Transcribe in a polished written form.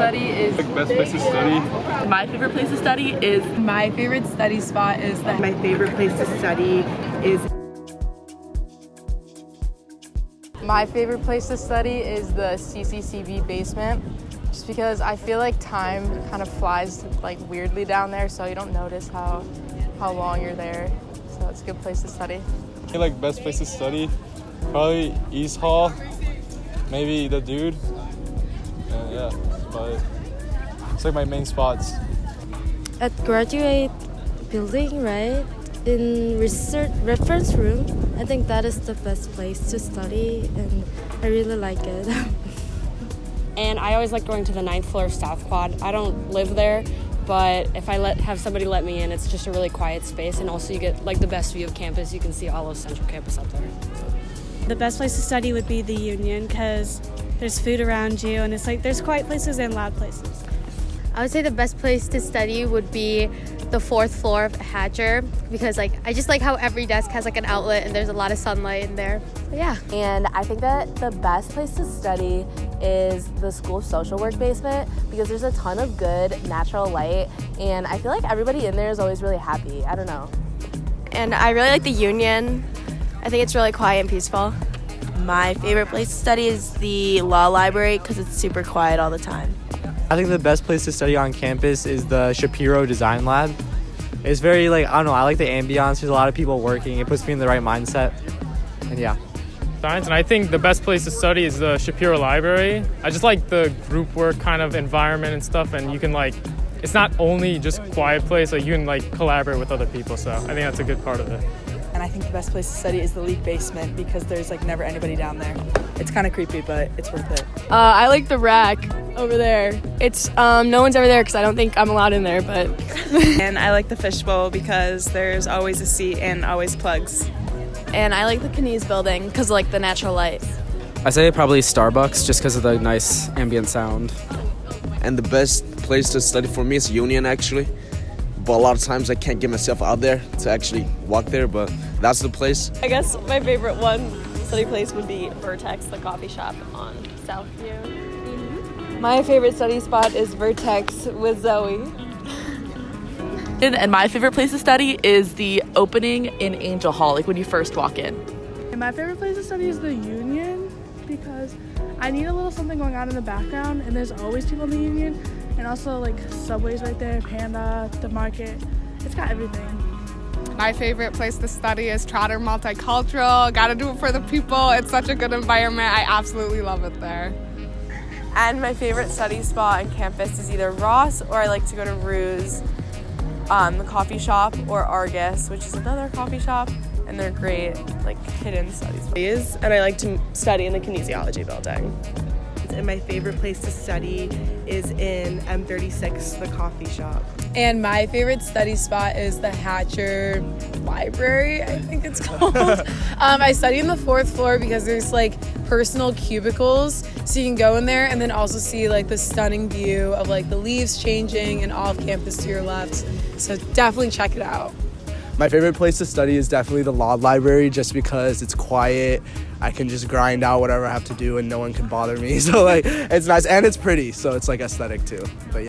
study is... Best place to study? My favorite place to study is... My favorite study spot is the... My favorite place to study is... My favorite place to study is the CCCV basement, just because I feel like time kind of flies like weirdly down there, so you don't notice how long you're there. So it's a good place to study. I feel like best place to study, probably East Hall, maybe the Dude. Yeah, but it's like my main spots. At graduate building, right? In research reference room, I think that is the best place to study, and I really like it. And I always like going to the 9th floor South Quad. I don't live there, but if I have somebody let me in, it's just a really quiet space, and also you get like the best view of campus. You can see all of Central Campus up there. The best place to study would be the Union, because there's food around you, and it's like there's quiet places and loud places. I would say the best place to study would be the 4th floor of Hatcher, because like I just like how every desk has like an outlet and there's a lot of sunlight in there. So, yeah. And I think that the best place to study is the School of Social Work basement, because there's a ton of good natural light, and I feel like everybody in there is always really happy. I don't know. And I really like the Union. I think it's really quiet and peaceful. My favorite place to study is the law library, because it's super quiet all the time. I think the best place to study on campus is the Shapiro Design Lab. It's very I don't know, I like the ambiance. There's a lot of people working. It puts me in the right mindset. And yeah. Science, and I think the best place to study is the Shapiro Library. I just like the group work kind of environment and stuff, and you can it's not only just quiet place, you can collaborate with other people, so I think that's a good part of it. And I think the best place to study is the League basement, because there's never anybody down there. It's kind of creepy, but it's worth it. I like the rack over there. It's no one's ever there because I don't think I'm allowed in there, but. And I like the fishbowl because there's always a seat and always plugs. And I like the Knees building because of the natural light. I say probably Starbucks just because of the nice ambient sound. And the best place to study for me is Union, actually. But a lot of times I can't get myself out there to actually walk there, but that's the place. I guess my favorite study place would be Vertex, the coffee shop on Southview. My favorite study spot is Vertex with Zoe. And my favorite place to study is the opening in Angel Hall, when you first walk in. And my favorite place to study is the Union, because I need a little something going on in the background, and there's always people in the Union. And also Subway's right there, Panda, the market. It's got everything. My favorite place to study is Trotter Multicultural. Gotta do it for the people. It's such a good environment. I absolutely love it there. And my favorite study spot on campus is either Ross, or I like to go to Ruse, the coffee shop, or Argus, which is another coffee shop. And they're great, hidden studies. And I like to study in the kinesiology building. And my favorite place to study is in M36, the coffee shop. And my favorite study spot is the Hatcher Library, I think it's called. I study in the 4th floor because there's personal cubicles, so you can go in there and then also see the stunning view of the leaves changing and all of campus to your left. So definitely check it out. My favorite place to study is definitely the law library, just because it's quiet. I can just grind out whatever I have to do and no one can bother me. So it's nice, and it's pretty, so it's aesthetic too. But yeah.